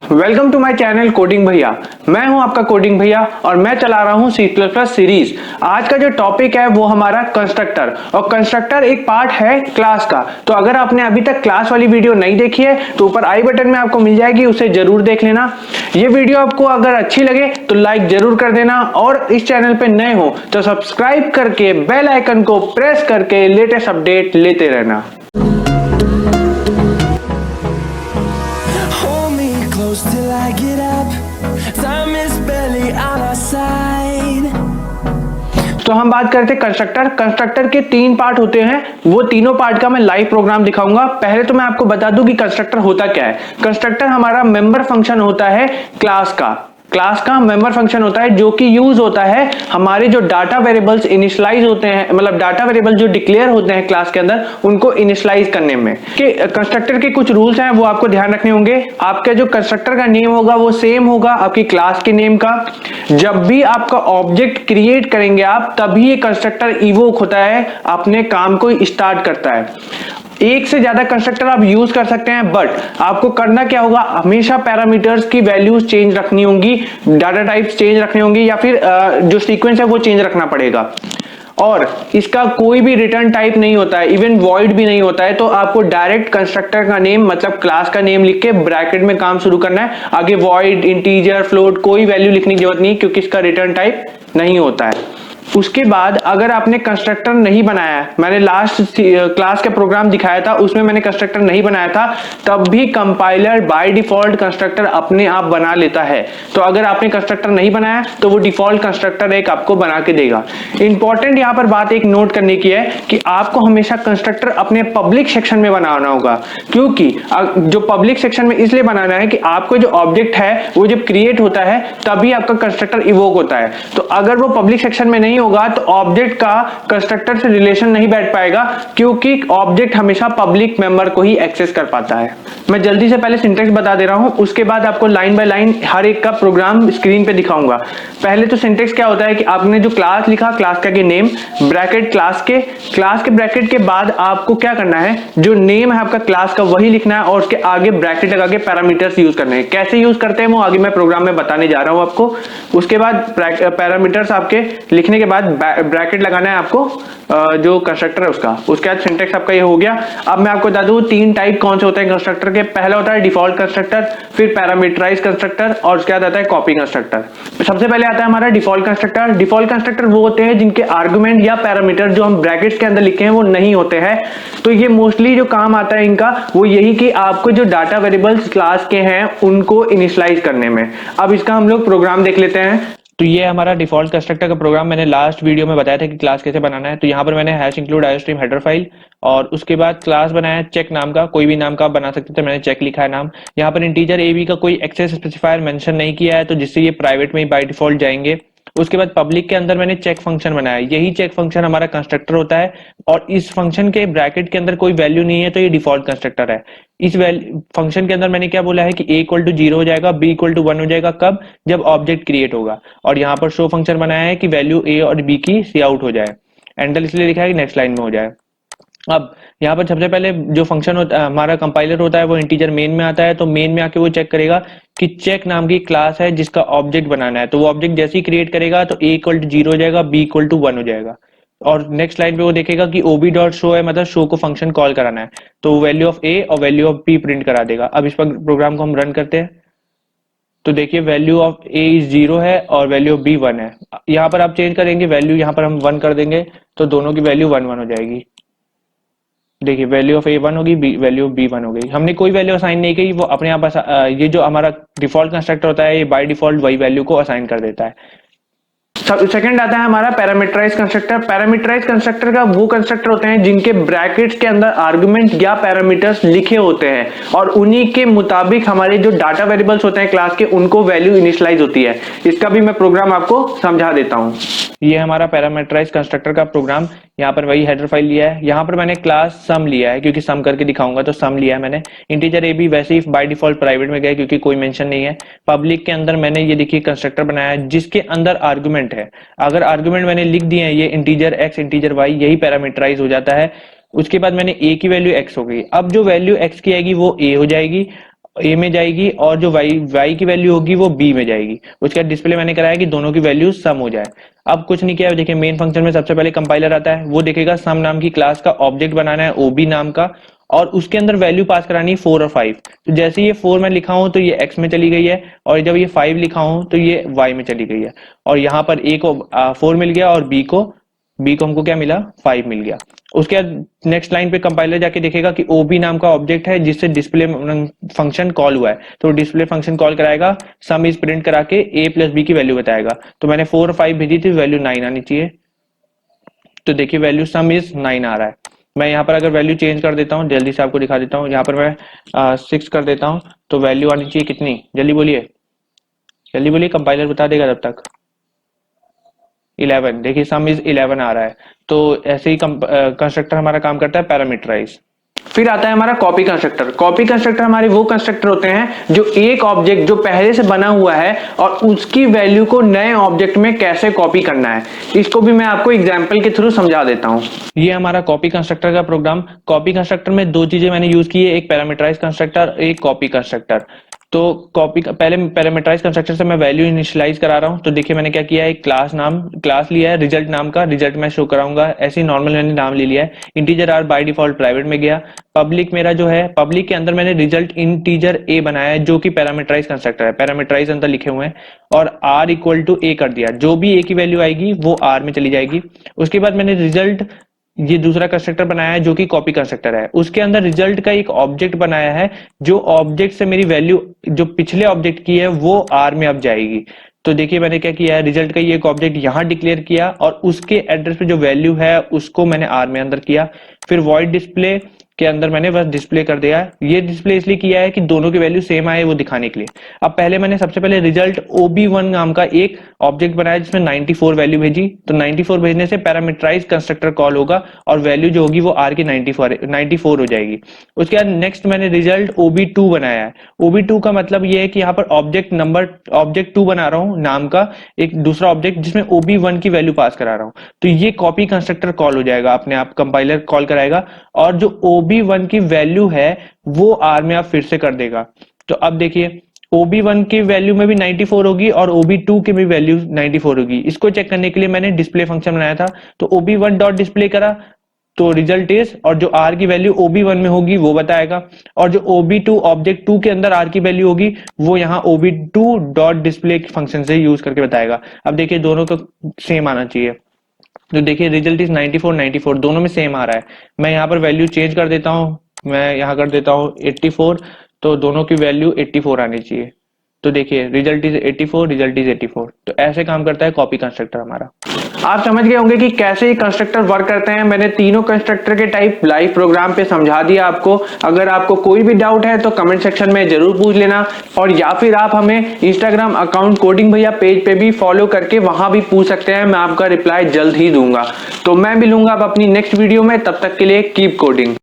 Welcome to my channel coding Bhaiya. मैं हूं आपका कोडिंग भैया और मैं चला रहा हूं C++ सीरीज। आज का जो टॉपिक है वो हमारा कंस्ट्रक्टर, और कंस्ट्रक्टर एक पार्ट है क्लास का। तो अगर आपने अभी तक क्लास वाली वीडियो नहीं देखी है तो ऊपर आई बटन में आपको मिल जाएगी, उसे जरूर देख लेना। ये वीडियो आपको अगर अच्छी लगे तो लाइक जरूर कर देना, और इस चैनल पे नए हो तो सब्सक्राइब करके बेल आइकन को प्रेस करके लेटेस्ट अपडेट लेते रहना। Till I get up, time is barely on our side. तो हम बात करते हैं कंस्ट्रक्टर। कंस्ट्रक्टर के 3 पार्ट होते हैं, वो तीनों पार्ट का मैं लाइव प्रोग्राम दिखाऊंगा। पहले तो मैं आपको बता दूं कि कंस्ट्रक्टर होता क्या है। कंस्ट्रक्टर हमारा मेंबर फंक्शन होता है क्लास का मेंबर फंक्शन होता है, जो कि यूज होता है हमारे जो डाटा वेरिएबल्स इनिशियलाइज होते हैं, मतलब डाटा वेरिएबल जो डिक्लेयर होते हैं क्लास के अंदर, उनको इनिशियलाइज करने में। कि कंस्ट्रक्टर के कुछ रूल्स हैं वो आपको ध्यान रखने होंगे। आपका जो कंस्ट्रक्टर का नेम होगा वो सेम होगा आपकी क्लास के नेम का। जब भी आपका ऑब्जेक्ट क्रिएट करेंगे आप, तभी ये कंस्ट्रक्टर इवोक होता है, अपने काम को स्टार्ट करता है। एक से ज्यादा कंस्ट्रक्टर आप यूज कर सकते हैं, बट आपको करना क्या होगा, हमेशा पैरामीटर्स की वैल्यूज चेंज रखनी होंगी, डाटा टाइप्स चेंज रखनी होंगी, या फिर जो सीक्वेंस है वो चेंज रखना पड़ेगा। और इसका कोई भी रिटर्न टाइप नहीं होता है, इवन वॉइड भी नहीं होता है। तो आपको डायरेक्ट कंस्ट्रक्टर का नेम, मतलब क्लास का नेम लिख के ब्रैकेट में काम शुरू करना है। आगे वॉइड, इंटीजर, फ्लोट कोई वैल्यू लिखने की जरूरत नहीं, क्योंकि इसका रिटर्न टाइप नहीं होता है। उसके बाद अगर आपने कंस्ट्रक्टर नहीं बनाया, मैंने लास्ट क्लास का प्रोग्राम दिखाया था, उसमें मैंने कंस्ट्रक्टर नहीं बनाया था, तब भी कंपाइलर बाय डिफॉल्ट कंस्ट्रक्टर अपने आप बना लेता है। तो अगर आपने कंस्ट्रक्टर नहीं बनाया तो वो डिफॉल्ट कंस्ट्रक्टर एक आपको बना के देगा। इंपॉर्टेंट यहाँ पर बात एक नोट करने की है कि आपको हमेशा कंस्ट्रक्टर अपने पब्लिक सेक्शन में बनाना होगा, क्योंकि जो पब्लिक सेक्शन में इसलिए बनाना है कि आपको जो ऑब्जेक्ट है वो जब क्रिएट होता है तभी आपका कंस्ट्रक्टर इवोक होता है। तो अगर वो पब्लिक सेक्शन में नहीं होगा तो ऑब्जेक्ट का कंस्ट्रक्टर से रिलेशन नहीं बैठ पाएगा, क्योंकि ऑब्जेक्ट हमेशा पब्लिक मेंबर को ही एक्सेस कर पाता है। मैं जल्दी से पहले सिंटेक्स बता दे रहा हूं, उसके बाद आपको लाइन बाय लाइन हर एक का प्रोग्राम स्क्रीन पे दिखाऊंगा। पहले तो सिंटेक्स क्या होता है कि आपने जो क्लास लिखा, क्लास का नेम, ब्रैकेट क्लास के ब्रैकेट के बाद आपको क्या करना है, जो नेम है आपका क्लास का वही लिखना है, और उसके आगे ब्रैकेट लगा के पैरामीटर्स यूज करने हैं। कैसे यूज करते हैं वो आगे मैं प्रोग्राम में बताने जा रहा हूं आपको। उसके बाद पैरामीटर्स आपके लिखने के बाद ब्रैकेट लगाना है आपको जो कंस्ट्रक्टर है उसका। उसके बाद सिंटेक्स आपका ये हो गया। अब मैं आपको बता दूं 3 टाइप कौन से होते हैं कंस्ट्रक्टर के। पहला होता है डिफॉल्ट कंस्ट्रक्टर, फिर पैरामीटराइज कंस्ट्रक्टर, और उसके बाद आता है कॉपी कंस्ट्रक्टर। सबसे पहले आता है हमारा डिफॉल्ट कंस्ट्रक्टर। डिफॉल्ट कंस्ट्रक्टर वो होते हैं जिनके आर्गुमेंट या पैरामीटर जो हम ब्रैकेट्स के अंदर लिखे हैं वो नहीं होते हैं। तो ये मोस्टली जो काम आता है इनका वो यही कि आपको जो डाटा वेरिएबल्स क्लास के हैं उनको इनिशियलाइज करने में। अब इसका हम लोग प्रोग्राम देख लेते हैं। तो ये हमारा डिफॉल्ट कंस्ट्रक्टर का प्रोग्राम, मैंने लास्ट वीडियो में बताया था कि क्लास कैसे बनाना है। तो यहाँ पर मैंने hash include iostream header file, और उसके बाद क्लास बनाया चेक नाम का, कोई भी नाम का आप बना सकते थे, मैंने चेक लिखा है नाम। यहाँ पर इंटीजर एबी का कोई एक्सेस स्पेसिफायर मेंशन नहीं किया है, तो जिससे ये प्राइवेट में ही बाय डिफॉल्ट जाएंगे। उसके बाद पब्लिक के अंदर मैंने चेक फंक्शन बनाया, यही चेक फंक्शन हमारा कंस्ट्रक्टर होता है, और इस फंक्शन के ब्रैकेट के अंदर कोई वैल्यू नहीं है तो ये डिफॉल्ट कंस्ट्रक्टर है। इस फंक्शन के अंदर मैंने क्या बोला है कि a इक्वल टू 0 हो जाएगा, b इक्वल टू 1 हो जाएगा, कब, जब ऑब्जेक्ट क्रिएट होगा। और यहाँ पर शो फंक्शन बनाया है कि वैल्यू a और b की सी आउट हो जाए। एंडल इसलिए लिखा है कि नेक्स्ट लाइन में हो जाए। अब यहाँ पर सबसे पहले जो फंक्शन होता है हमारा कंपाइलर होता है वो इंटीजर मेन में आता है। तो मेन में आके वो चेक करेगा कि चेक नाम की क्लास है जिसका ऑब्जेक्ट बनाना है, तो वो ऑब्जेक्ट जैसे ही क्रिएट करेगा तो a इक्वल टू 0 हो जाएगा, b इक्वल टू 1 हो जाएगा। और नेक्स्ट लाइन पे वो देखेगा कि ob डॉट शो है, मतलब शो को फंक्शन कॉल कराना है, तो वैल्यू ऑफ a और वैल्यू ऑफ b प्रिंट करा देगा। अब इस पर प्रोग्राम को हम रन करते हैं तो देखिए वैल्यू ऑफ a इज 0 है और वैल्यू ऑफ b 1 है। यहाँ पर आप चेंज करेंगे वैल्यू, यहाँ पर हम 1 कर देंगे तो दोनों की वैल्यू 1 1 हो जाएगी। देखिए वैल्यू ऑफ a 1 होगी, वैल्यू ऑफ b 1 हो गई। हमने कोई वैल्यू असाइन नहीं की, वो अपने आप ये जो हमारा डिफॉल्ट कंस्ट्रक्टर होता है ये बाय डिफॉल्ट वही वैल्यू को असाइन कर देता है। सेकंड आता है हमारा पैरामीटराइज कंस्ट्रक्टर। पैरामीटराइज कंस्ट्रक्टर का वो कंस्ट्रक्टर होते हैं जिनके ब्रैकेट्स के अंदर आर्गुमेंट या पैरामीटर्स लिखे होते हैं, और उन्हीं के मुताबिक हमारे जो डाटा वेरिएबल्स होते हैं क्लास के उनको वैल्यू इनिशियलाइज होती है। इसका भी मैं प्रोग्राम आपको समझा देता हूं। ये हमारा पैरामीटराइज कंस्ट्रक्टर का प्रोग्राम। यहाँ पर वही हेडर फाइल लिया है, यहाँ पर मैंने क्लास सम लिया है क्योंकि सम करके दिखाऊंगा तो सम लिया है मैंने। इंटीजर ए बी वैसे ही बाय डिफॉल्ट प्राइवेट में गया क्योंकि कोई मेंशन नहीं है। पब्लिक के अंदर मैंने ये देखिए कंस्ट्रक्टर बनाया है जिसके अंदर आर्गुमेंट है। अगर आर्गुमेंट मैंने लिख दिए हैं ये इंटीजर एक्स इंटीजर वाई, यही पैरामीटराइज हो जाता है। उसके बाद मैंने a की वैल्यू x हो गई। अब जो वैल्यू x की आएगी वो a हो जाएगी, ए में जाएगी और जो वाई की वैल्यू होगी वो बी में जाएगी। उसके बाद डिस्प्ले मैंने कराया कि दोनों की वैल्यू सम हो जाए। अब कुछ नहीं किया, देखिए मेन फंक्शन में सबसे पहले कंपाइलर आता है, वो देखेगा सम नाम की क्लास का ऑब्जेक्ट बनाना है ओबी नाम का, और उसके अंदर वैल्यू पास करानी है 4 और 5। तो जैसे ये 4 मैं लिखा हूं तो ये x में चली गई है, और जब ये 5 लिखा हूं तो ये y में चली गई है। और यहाँ पर a को 4 मिल गया और b को हमको क्या मिला, 5 मिल गया। उसके बाद नेक्स्ट लाइन पे कंपाइलर जाके देखेगा कि ओबी नाम का ऑब्जेक्ट है जिससे डिस्प्ले फंक्शन कॉल हुआ है, तो डिस्प्ले फंक्शन कॉल कराएगा, सम इज प्रिंट करा के a प्लस बी की वैल्यू बताएगा। तो मैंने 4 और 5 भेजी थी, वैल्यू 9 आनी चाहिए। तो देखिए वैल्यू सम इज 9 आ रहा है। मैं यहाँ पर अगर वैल्यू चेंज कर देता हूँ, जल्दी से आपको दिखा देता हूँ, यहाँ पर मैं 6 कर देता हूँ, तो वैल्यू आनी चाहिए कितनी, जल्दी बोलिए, जल्दी बोलिए, कंपाइलर बता देगा तब तक। 11, देखिए सम इज 11 आ रहा है। तो ऐसे ही कंस्ट्रक्टर हमारा काम करता है पैरामीटराइज। फिर आता है हमारा कॉपी कंस्ट्रक्टर। कॉपी कंस्ट्रक्टर हमारे वो कंस्ट्रक्टर होते हैं जो एक ऑब्जेक्ट जो पहले से बना हुआ है और उसकी वैल्यू को नए ऑब्जेक्ट में कैसे कॉपी करना है, इसको भी मैं आपको एग्जांपल के थ्रू समझा देता हूं। ये हमारा कॉपी कंस्ट्रक्टर का प्रोग्राम। कॉपी कंस्ट्रक्टर में दो चीजें मैंने यूज की है, एक पैरामीटराइज कंस्ट्रक्टर, एक कॉपी कंस्ट्रक्टर। तो कॉपी पहले पैरामीटराइज कंस्ट्रक्टर से मैं वैल्यू इनिशियलाइज करा रहा हूं। तो देखिए मैंने क्या किया है, एक क्लास लिया है रिजल्ट नाम का, रिजल्ट मैं शो कराऊंगा, ऐसे ही नॉर्मल मैंने नाम ले लिया है। Integer r by default private में गया। पब्लिक मेरा जो है, पब्लिक के अंदर मैंने रिजल्ट इंटीजर ए बनाया है जो कि पैरामीटराइज कंस्ट्रक्टर है, पैरामीटराइज अंदर लिखे हुए हैं, और आर इक्वल टू ए कर दिया, जो भी ए की वैल्यू आएगी वो आर में चली जाएगी। उसके बाद मैंने रिजल्ट, ये दूसरा कंस्ट्रक्टर बनाया है जो कि कॉपी कंस्ट्रक्टर है, उसके अंदर रिजल्ट का एक ऑब्जेक्ट बनाया है, जो ऑब्जेक्ट से मेरी वैल्यू जो पिछले ऑब्जेक्ट की है वो आर में अब जाएगी। तो देखिए मैंने क्या किया है, रिजल्ट का ये एक ऑब्जेक्ट यहां डिक्लेयर किया और उसके एड्रेस पे जो वैल्यू है उसको मैंने आर में अंदर किया। फिर वॉइड डिस्प्ले के अंदर मैंने बस डिस्प्ले कर दिया है। ये डिस्प्ले इसलिए किया है कि दोनों की वैल्यू सेम आए वो दिखाने के लिए। अब पहले मैंने सबसे पहले रिजल्ट OB1 नाम का एक ऑब्जेक्ट बनाया जिसमें 94 वैल्यू भेजी। तो 94 भेजने से पैरामीटराइज कंस्ट्रक्टर कॉल होगा और वैल्यू जो होगी वो आर की 94 हो जाएगी। उसके बाद नेक्स्ट मैंने रिजल्ट OB2 बनाया है। OB2 का मतलब ये है कि यहाँ पर ऑब्जेक्ट 2 बना रहा हूँ नाम का, एक दूसरा ऑब्जेक्ट जिसमें OB1 की वैल्यू पास करा रहा हूँ। तो ये कॉपी कंस्ट्रक्टर कॉल हो जाएगा, अपने आप कंपाइलर कॉल कराएगा और जो OB1 की वैल्यू है वो आर में आप फिर से कर देगा। तो अब देखिए OB1 की वैल्यू में भी 94 होगी और OB2 की भी वैल्यू 94 होगी। इसको चेक करने के लिए मैंने डिस्प्ले फंक्शन बनाया था। तो OB1 डॉट डिस्प्ले करा तो रिजल्ट इज, और जो आर की वैल्यू OB1 में होगी वो बताएगा, और जो OB2 ऑब्जेक्ट 2 के अंदर आर की वैल्यू होगी वो यहाँ OB2 डॉट डिस्प्ले फंक्शन से यूज करके बताएगा। अब देखिए दोनों को सेम आना चाहिए। तो देखिए रिजल्ट इज 94 दोनों में सेम आ रहा है। मैं यहाँ पर वैल्यू चेंज कर देता हूँ, मैं यहाँ कर देता हूँ 84, तो दोनों की वैल्यू 84 आनी चाहिए। तो देखिए रिजल्ट इज 84, रिजल्ट इज 84। तो ऐसे काम करता है कॉपी कंस्ट्रक्टर हमारा। आप समझ गए होंगे कि कैसे ये कंस्ट्रक्टर वर्क करते हैं। मैंने तीनों कंस्ट्रक्टर के टाइप लाइव प्रोग्राम पे समझा दिया आपको। अगर आपको कोई भी डाउट है तो कमेंट सेक्शन में जरूर पूछ लेना, और या फिर आप हमें इंस्टाग्राम अकाउंट कोडिंग भैया पेज पे भी फॉलो करके वहां भी पूछ सकते हैं, मैं आपका रिप्लाई जल्द ही दूंगा। तो मैं मिलूंगा अब अपनी नेक्स्ट वीडियो में, तब तक के लिए कीप कोडिंग।